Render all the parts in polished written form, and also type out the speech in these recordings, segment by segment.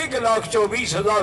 1,24,000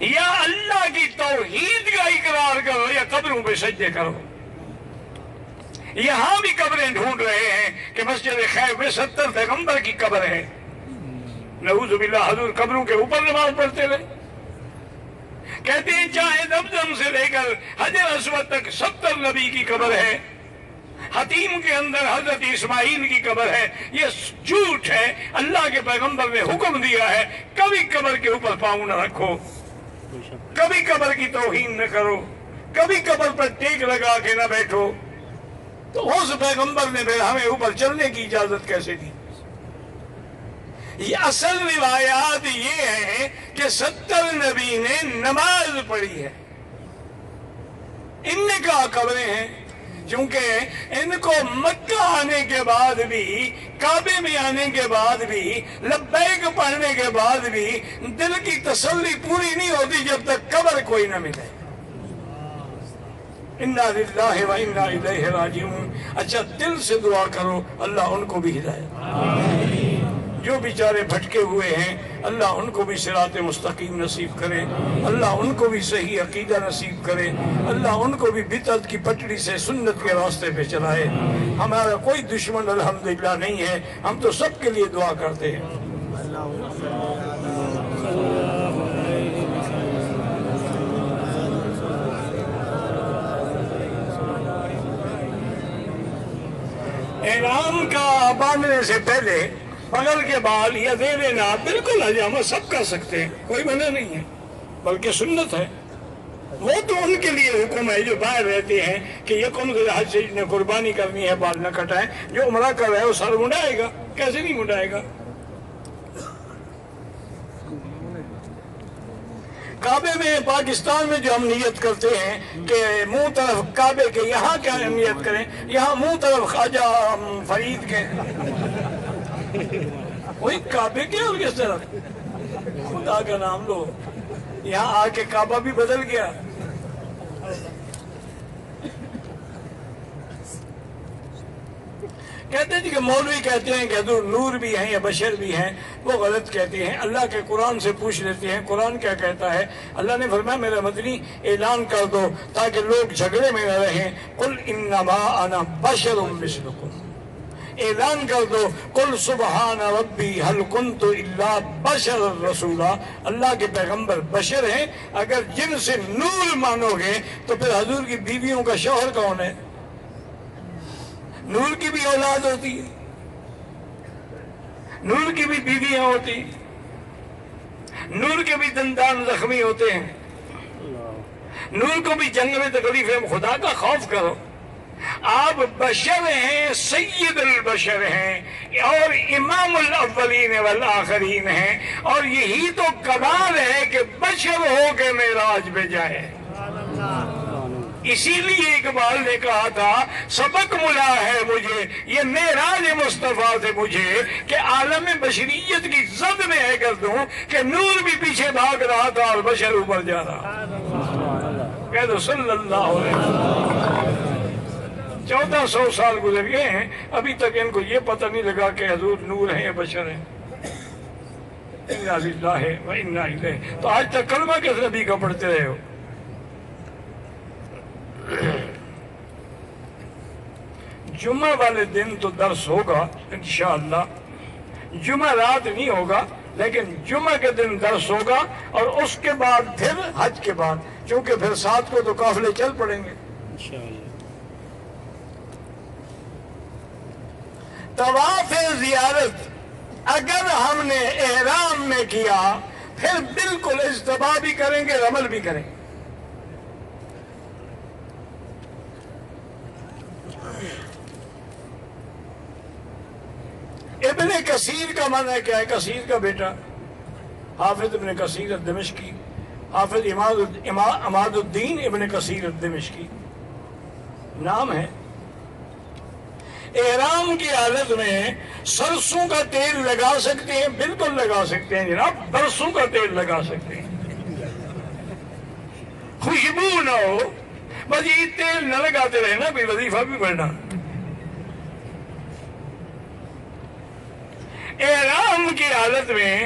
یا اللہ کی توحید کا اقرار کرو یا قبروں پہ سجدے کرو۔ یہاں بھی قبریں ڈھونڈ رہے ہیں کہ مسجد خیف میں 70 پیغمبر کی قبر ہے، نعوذ باللہ حضور قبروں کے اوپر نماز پڑھتے رہے۔ کہتے ہیں چاہے زمزم سے لے کر حجر اسود تک 70 نبی کی قبر ہے، حتیم کے اندر حضرت اسماعیل کی قبر ہے۔ یہ جھوٹ ہے، اللہ کے پیغمبر نے حکم دیا ہے کبھی قبر کے اوپر پاؤں نہ رکھو، کبھی قبر کی توہین نہ کرو، کبھی قبر پر ٹیک لگا کے نہ بیٹھو۔ تو اس پیغمبر نے پھر ہمیں اوپر چلنے کی اجازت کیسے دی؟ یہ اصل روایات یہ ہیں کہ 70 نبی نے نماز پڑھی ہے، ان نے کہا قبریں ہیں، چونکہ ان کو مکہ آنے کے بعد بھی، کعبے میں آنے کے بعد بھی، لبیک پڑھنے کے بعد بھی دل کی تسلی پوری نہیں ہوتی جب تک قبر کوئی نہ ملے۔ انا للہ و انا الیہ راجعون۔ اچھا دل سے دعا کرو اللہ ان کو بھی ہدایت، جو بیچارے بھٹکے ہوئے ہیں اللہ ان کو بھی صراط مستقیم نصیب کرے، اللہ ان کو بھی صحیح عقیدہ نصیب کرے، اللہ ان کو بھی بدعت کی پٹڑی سے سنت کے راستے پہ چلائے۔ ہمارا کوئی دشمن الحمدللہ نہیں ہے، ہم تو سب کے لیے دعا کرتے ہیں۔ احرام کا باندھنے سے پہلے بغل کے بال یا دے دینا بالکل حجامہ سب کر سکتے ہیں، کوئی منع نہیں ہے، بلکہ سنت ہے۔ وہ تو ان کے لیے حکم ہے جو باہر رہتے ہیں کہ یکم ذی الحج سے نے قربانی کرنی ہے بال نہ کٹائیں، جو عمرہ کر رہا ہے وہ سر منڈائے گا، کیسے نہیں منڈائے گا۔ کعبے میں پاکستان میں جو ہم نیت کرتے ہیں کہ منہ طرف کعبے کے، یہاں کیا نیت کریں؟ یہاں منہ طرف خواجہ فرید کے، وہی کعبے کے اور کس طرف؟ خدا کا نام لو، یہاں آ کے کعبہ بھی بدل گیا۔ کہتے ہیں کہ مولوی کہتے ہیں کہ حضور نور بھی ہیں یا بشر بھی ہیں، وہ غلط کہتے ہیں۔ اللہ کے قرآن سے پوچھ لیتے ہیں قرآن کیا کہتا ہے۔ اللہ نے فرمایا میرا مدنی اعلان کر دو تاکہ لوگ جھگڑے میں نہ رہیں، قل انما انا بشر مثلکم، اعلان کر دو قل سبحان ربی هل کنت الا بشر رسولا، اللہ کے پیغمبر بشر ہیں۔ اگر جن سے نور مانو گے تو پھر حضور کی بیویوں کا شوہر کون ہے؟ نور کی بھی اولاد ہوتی ہے، نور کی بھی بیویاں ہوتی، نور کے بھی دندان زخمی ہوتے ہیں، نور کو بھی جنگ میں تکلیف ہے۔ خدا کا خوف کرو، آپ بشر ہیں، سید البشر ہیں اور امام الاولین والآخرین ہیں، اور یہی تو کمال ہے کہ بشر ہو کے معراج پہ جائے۔ اسی لیے اقبال نے کہا تھا سبق ملا ہے مجھے یہ معراج مصطفیٰ سے مجھے کہ عالم بشریت کی زد میں ہے کر دوں کہ نور بھی پیچھے بھاگ رہا تھا اور بشر اوپر جا رہا۔ کہہ دو صلی اللہ علیہ وسلم۔ 1400 سال گزر گئے ہیں، ابھی تک ان کو یہ پتہ نہیں لگا کہ حضور نور ہیں یا بشر ہیں۔ انا للہ و انا الیہ۔ تو آج تک کلمہ کس نبی کا پڑھتے رہے ہو؟ جمعہ والے دن تو درس ہوگا انشاءاللہ، جمعہ رات نہیں ہوگا لیکن جمعہ کے دن درس ہوگا، اور اس کے بعد پھر حج کے بعد، چونکہ پھر 7 کو تو قافلے چل پڑیں گے انشاءاللہ۔ طواف زیارت اگر ہم نے احرام میں کیا پھر بالکل اجتباع بھی کریں گے، رمل بھی کریں گے۔ ابن کثیر کا معنی کیا ہے؟ کثیر کا بیٹا حافظ ابن کثیر الدمشقی، حافظ عماد الدین ابن کثیر الدمشقی نام ہے۔ احرام کی حالت میں سرسوں کا تیل لگا سکتے ہیں، بالکل لگا سکتے ہیں جناب، برسوں کا تیل لگا سکتے ہیں، خوشبو نہ ہو، بس یہ تیل نہ لگاتے رہے نا، بھی وظیفہ بھی پڑھنا۔ احرام کی حالت میں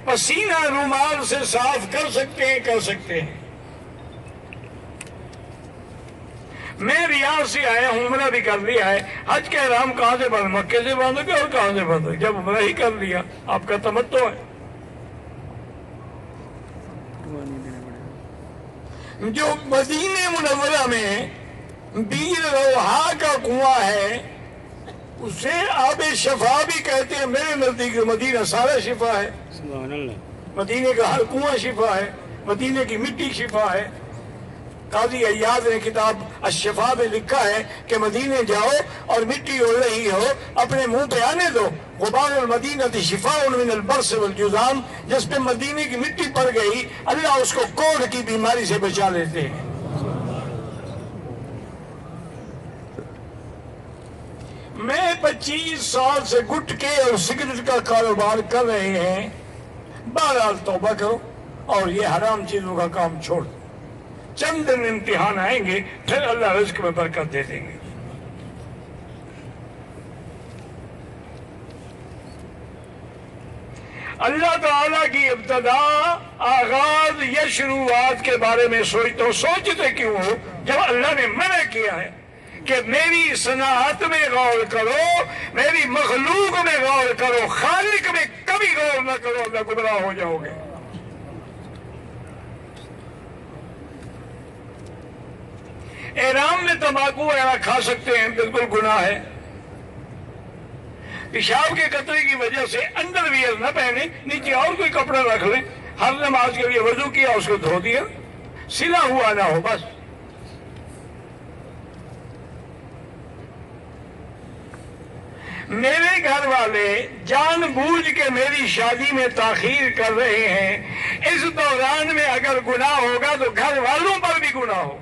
پسینہ رومال سے صاف کر سکتے ہیں، کر سکتے ہیں۔ میں ریاض سے آیا ہوں، عمرہ بھی کر لیا ہے، حج کا احرام کہاں سے باندھو؟ مکے سے باندھو گے اور کہاں سے باندھو گے؟ جب عمرہ ہی کر لیا، آپ کا تمتع ہے۔ جو مدینہ منورہ میں بیر روحا کا کنواں ہے، اسے آب شفا بھی کہتے ہیں۔ میرے نزدیک مدینہ سارا شفا ہے، مدینے کا ہر کنواں شفا ہے، مدینے کی مٹی شفا ہے۔ قاضی عیاض نے کتاب الشفا میں لکھا ہے کہ مدینے جاؤ اور مٹی اڑ رہی ہو، اپنے منہ پہ آنے دو۔ غبار المدینہ شفاء من البرص والجذام، جس پہ مدینے کی مٹی پڑ گئی اللہ اس کو کوڑھ کی بیماری سے بچا لیتے ہیں۔ میں 25 سال سے گٹکے اور سگریٹ کا کاروبار کر رہے ہیں، بہرحال توبہ کرو اور یہ حرام چیزوں کا کام چھوڑ دو۔ چند دن امتحان آئیں گے، پھر اللہ رزق میں برکت دے دیں گے۔ اللہ تعالیٰ کی ابتدا، آغاز یا شروعات کے بارے میں سوچتے کیوں ہو جب اللہ نے منع کیا ہے کہ میری صنعت میں غور کرو، میری مخلوق میں غور کرو، خالق میں کبھی غور نہ کرو، اللہ گمراہ ہو جاؤ گے۔ احرام میں تمباکو وغیرہ کھا سکتے ہیں، بالکل گناہ ہے۔ پیشاب کے قطرے کی وجہ سے انڈر ویئر نہ پہنے، نیچے اور کوئی کپڑا رکھ لیں۔ ہر نماز کے لیے وضو کیا، اس کو دھو دیا، سلا ہوا نہ ہو بس۔ میرے گھر والے جان بوجھ کے میری شادی میں تاخیر کر رہے ہیں، اس دوران میں اگر گناہ ہوگا تو گھر والوں پر بھی گناہ ہو۔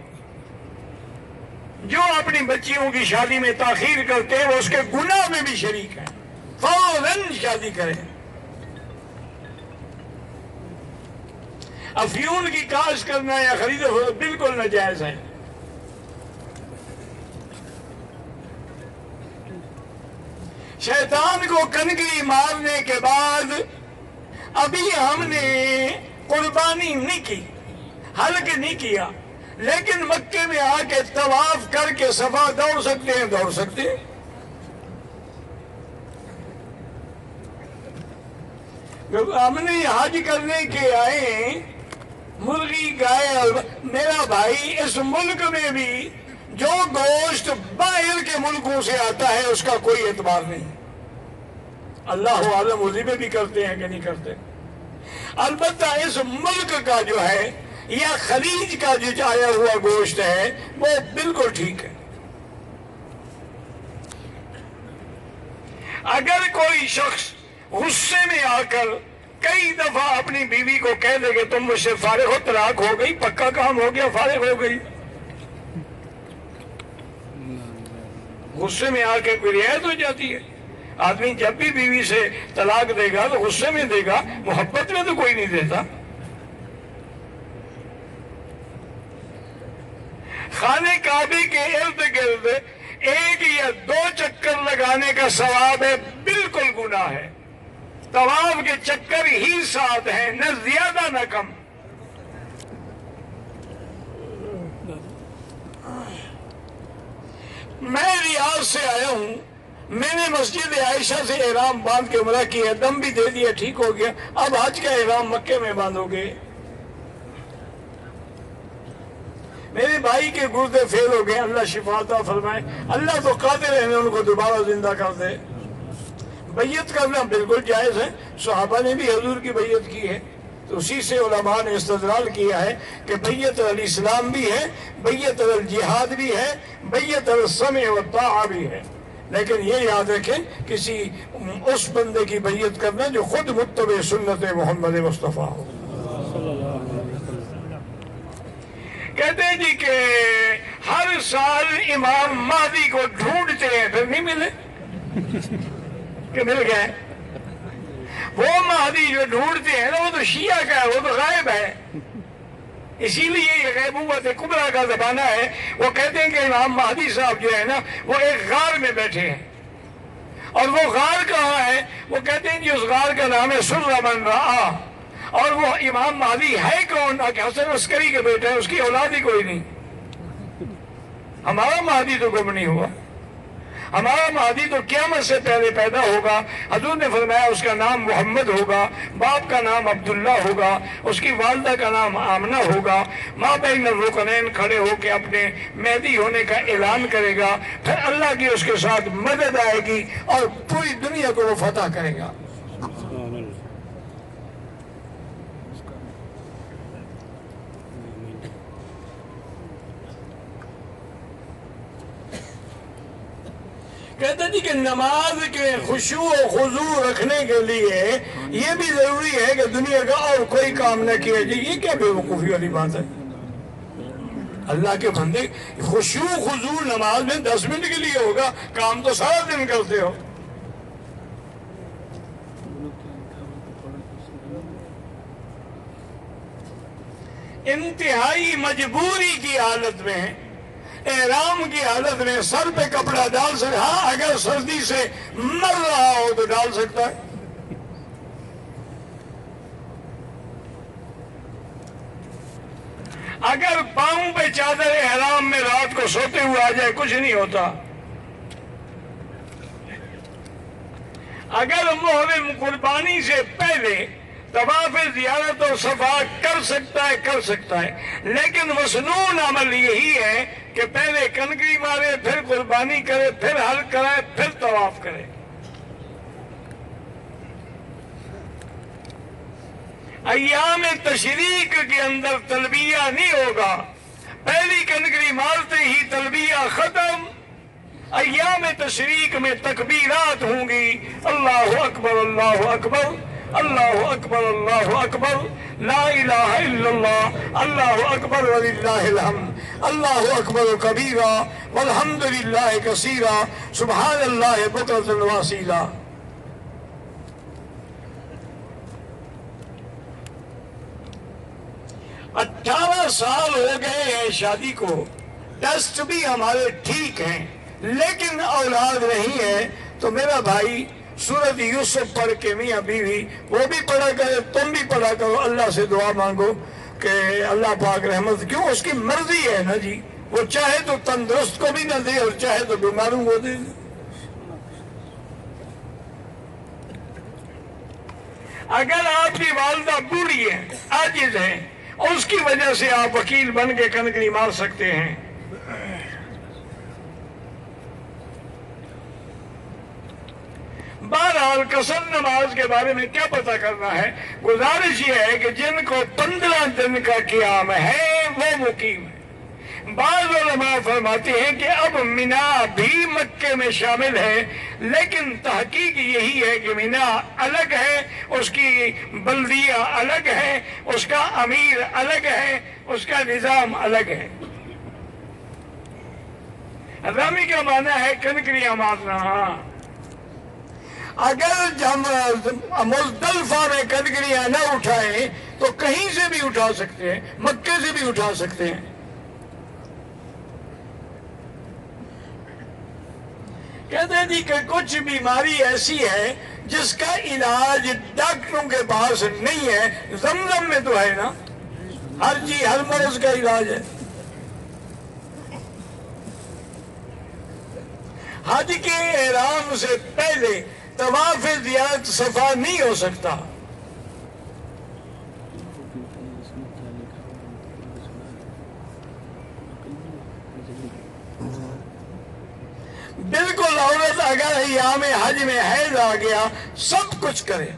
جو اپنی بچیوں کی شادی میں تاخیر کرتے ہیں وہ اس کے گناہ میں بھی شریک ہیں۔ فوراً شادی کریں۔ افیون کی کاشت کرنا یا خرید و بالکل ناجائز ہے۔ شیطان کو کنکری مارنے کے بعد ابھی ہم نے قربانی نہیں کی، حلق نہیں کیا، لیکن مکے میں آ کے طواف کر کے صفا دوڑ سکتے ہیں، دوڑ سکتے ہیں۔ ہم نے حج کرنے کے آئے، مرغی گائے، میرا بھائی اس ملک میں بھی جو گوشت باہر کے ملکوں سے آتا ہے اس کا کوئی اعتبار نہیں۔ اللہ عالم وزی میں بھی کرتے ہیں کہ نہیں کرتے۔ البتہ اس ملک کا جو ہے یا خلیج کا جو آیا ہوا گوشت ہے وہ بالکل ٹھیک ہے۔ اگر کوئی شخص غصے میں آ کر کئی دفعہ اپنی بیوی کو کہہ دے کہ تم مجھ سے فارغ ہو، طلاق ہو گئی، پکا کام ہو گیا، فارغ ہو گئی، غصے میں آ کے کوئی رعایت ہو جاتی ہے۔ آدمی جب بھی بیوی سے طلاق دے گا تو غصے میں دے گا، محبت میں تو کوئی نہیں دیتا۔ خانہ کعبے کے ارد گرد ایک یا دو چکر لگانے کا ثواب ہے، بالکل گناہ ہے۔ طواف کے چکر ہی 7 ہیں، نہ زیادہ نہ کم۔ میں ریاض سے آیا ہوں، میں نے مسجد عائشہ سے احرام باندھ کے عمرہ کیا، دم بھی دے دیا، ٹھیک ہو گیا۔ اب حج کا احرام مکے میں باندھو گے۔ میرے بھائی کے گردے فیل ہو گئے، اللہ شفا عطا فرمائے۔ اللہ تو قادر ہے ان کو دوبارہ زندہ کر دے۔ بیعت کرنا بالکل جائز ہے، صحابہ نے بھی حضور کی بیعت کی ہے، تو اسی سے علماء نے استدلال کیا ہے کہ بیعت علی اسلام بھی ہے، بیعت علی جہاد بھی ہے، بیعت علی السمع والطاعہ بھی ہے۔ لیکن یہ یاد رکھیں، کسی اس بندے کی بیعت کرنا جو خود متبع سنت محمد مصطفیٰ ہو۔ کہتے ہیں جی کہ ہر سال امام مہدی کو ڈھونڈتے ہیں، پھر نہیں ملے کہ مل گئے۔ وہ مہدی جو ڈھونڈتے ہیں نا، وہ تو شیعہ کا ہے، وہ تو غائب ہے۔ اسی لیے یہ غیبوبت کبریٰ کا زمانہ ہے۔ وہ کہتے ہیں کہ امام مہدی صاحب جو ہے نا وہ ایک غار میں بیٹھے ہیں، اور وہ غار کہاں ہے؟ وہ کہتے ہیں کہ اس غار کا نام ہے سر من رآ، اور وہ امام مہدی ہے کون؟ کہ حسن عسکری کے بیٹے ہیں، اس کی اولاد ہی کوئی نہیں۔ ہمارا مہدی تو گم نہیں ہوا، ہمارا مہدی تو قیامت سے پہلے پیدا ہوگا۔ حضور نے فرمایا اس کا نام محمد ہوگا، باپ کا نام عبداللہ ہوگا، اس کی والدہ کا نام آمنہ ہوگا۔ ماں بین الرکنین کھڑے ہو کے اپنے مہدی ہونے کا اعلان کرے گا، پھر اللہ کی اس کے ساتھ مدد آئے گی اور پوری دنیا کو وہ فتح کرے گا۔ کہتے جی کہ نماز کے خشوع و خضوع رکھنے کے لیے یہ بھی ضروری ہے کہ دنیا کا اور کوئی کام نہ کیا جائے۔ یہ کیا بے وقوفی والی بات ہے؟ اللہ کے بندے، خشوع خضوع نماز میں 10 منٹ کے لیے ہوگا، کام تو سارا دن کرتے ہو۔ انتہائی مجبوری کی حالت میں، احرام کی حالت میں سر پہ کپڑا ڈال سکتا، ہاں اگر سردی سے مر رہا ہو تو ڈال سکتا ہے۔ اگر پاؤں پہ چادر احرام میں رات کو سوتے ہوئے آ جائے کچھ نہیں ہوتا۔ اگر محرم قربانی سے پہلے طواف زیارت و صفا کر سکتا ہے، لیکن مسنون عمل یہی ہے کہ پہلے کنکری مارے، پھر قربانی کرے، پھر حلق کرائے، پھر طواف کرے۔ ایام تشریق کے اندر تلبیہ نہیں ہوگا، پہلی کنکری مارتے ہی تلبیہ ختم۔ ایام تشریق میں تکبیرات ہوں گی، اللہ اکبر اللہ اکبر، اللہ اکبر اللہ اکبر، لا الہ الا اللہ، اللہ اکبر وللہ الحمد، اللہ اکبر کبیرہ والحمد للہ کثیرہ، سبحان اللہ بکرۃ واصیلا۔ 18 سال ہو گئے ہیں شادی کو، ٹیسٹ بھی ہمارے ٹھیک ہیں، لیکن اولاد نہیں ہے، تو میرا بھائی سورۃ یوسف پڑھ کے میاں بیوی وہ بھی پڑھا کرے، تم بھی پڑھا کرو، اللہ سے دعا مانگو کہ اللہ پاک رحمت، کیوں اس کی مرضی ہے نا جی، وہ چاہے تو تندرست کو بھی نہ دے اور چاہے تو بیماروں کو دے۔ اگر آپ کی والدہ بوڑھی ہے، عاجز ہے، اور اس کی وجہ سے آپ وکیل بن کے کنکری مار سکتے ہیں۔ بہرحال قصر نماز کے بارے میں کیا پتہ کرنا ہے؟ گزارش یہ ہے کہ جن کو 15 دن کا قیام ہے وہ مقیم ہے۔ بعض علماء فرماتے ہیں کہ اب مینا بھی مکے میں شامل ہے، لیکن تحقیق یہی ہے کہ مینا الگ ہے، اس کی بلدیہ الگ ہے، اس کا امیر الگ ہے، اس کا نظام الگ ہے۔ رمی کا معنی ہے کنکریاں مارنا۔ اگر ہم مزدلفہ میں کنکریاں نہ اٹھائیں تو کہیں سے بھی اٹھا سکتے ہیں، مکے سے بھی اٹھا سکتے ہیں۔ کہتے ہیں جی کہ کچھ بیماری ایسی ہے جس کا علاج ڈاکٹروں کے پاس نہیں ہے، زمزم میں تو ہے نا، ہر مرض کا علاج ہے۔ حج کے احرام سے پہلے طواف زیارت صفا نہیں ہو سکتا۔ بالکل عورت اگر ایام حج میں حیض آ گیا سب کچھ کرے،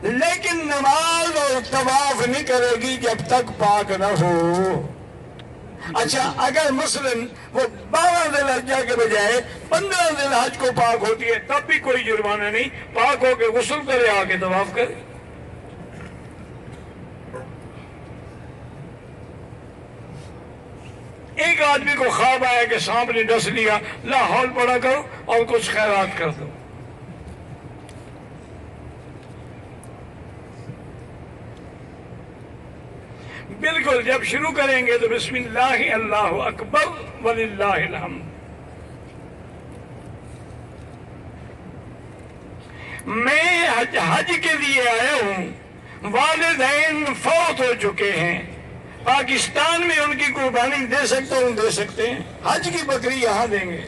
لیکن نماز اور طواف نہیں کرے گی جب تک پاک نہ ہو۔ اچھا اگر مثلاً وہ 12 ذی الحجہ کے بجائے 15 ذی الحجہ کو پاک ہوتی ہے تب بھی کوئی جرمانہ نہیں، پاک ہو کے غسل کرے، آ کے طواف کرے۔ ایک آدمی کو خواب آیا کہ سانپ نے ڈس لیا، لا حول پڑھا کرو اور کچھ خیرات کر دو۔ بالکل جب شروع کریں گے تو بسم اللہ اللہ اکبر وللہ الحمد۔ میں حج کے لیے آیا ہوں، والدین فوت ہو چکے ہیں، پاکستان میں ان کی قربانی دے سکتے ہیں، دے سکتے ہیں، حج کی بکری یہاں دیں گے۔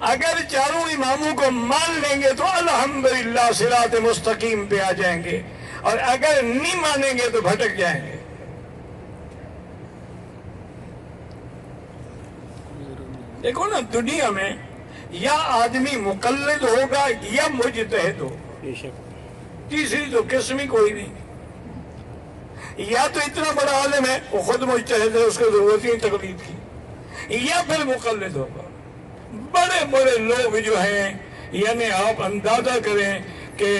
اگر چاروں اماموں کو مان لیں گے تو الحمدللہ صراط مستقیم پہ آ جائیں گے، اور اگر نہیں مانیں گے تو بھٹک جائیں گے۔ دیکھو نا، دنیا میں یا آدمی مقلد ہوگا یا مجتہد ہو، تیسری تو قسم ہی کوئی نہیں۔ یا تو اتنا بڑا عالم ہے وہ خود مجتہد ہے، اس کو ضرورت ہی تقلید کی، یا پھر مقلد ہوگا۔ بڑے بڑے لوگ جو ہیں، یعنی آپ اندازہ کریں کہ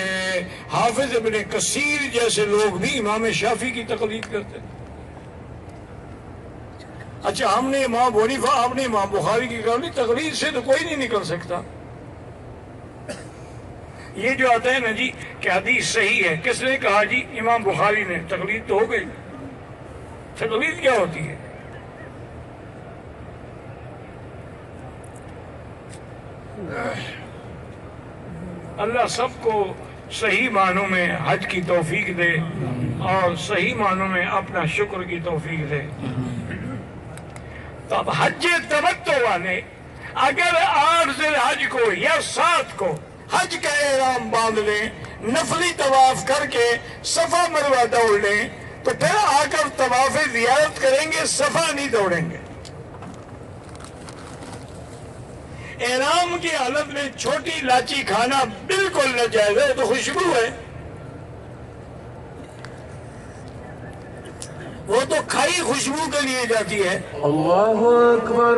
حافظ ابن کثیر جیسے لوگ بھی امام شافعی کی تقلید کرتے ہیں۔ اچھا، ہم نے امام ابو حنیفہ، آپ نے امام بخاری کی کر لی، تقلید سے تو کوئی نہیں نکل سکتا۔ یہ جو آتا ہے نا جی کہ حدیث صحیح ہے، کس نے کہا جی؟ امام بخاری نے، تقلید تو ہو گئی۔ تقلید کیا ہوتی ہے؟ اللہ سب کو صحیح معنوں میں حج کی توفیق دے اور صحیح معنوں میں اپنا شکر کی توفیق دے۔ تو اب حج تمتع والے اگر 8 ذی الحج کو یا 7 کو حج کا احرام باندھ لیں، نفلی طواف کر کے صفا مروہ دوڑ لیں، تو پھر آ کر طواف زیارت کریں گے، صفا نہیں دوڑیں گے۔ احرام کی حالت میں چھوٹی الائچی کھانا بالکل ناجائز ہے، تو خوشبو ہے، وہ تو کھائی خوشبو کے لیے جاتی ہے۔ اللہ اکبر۔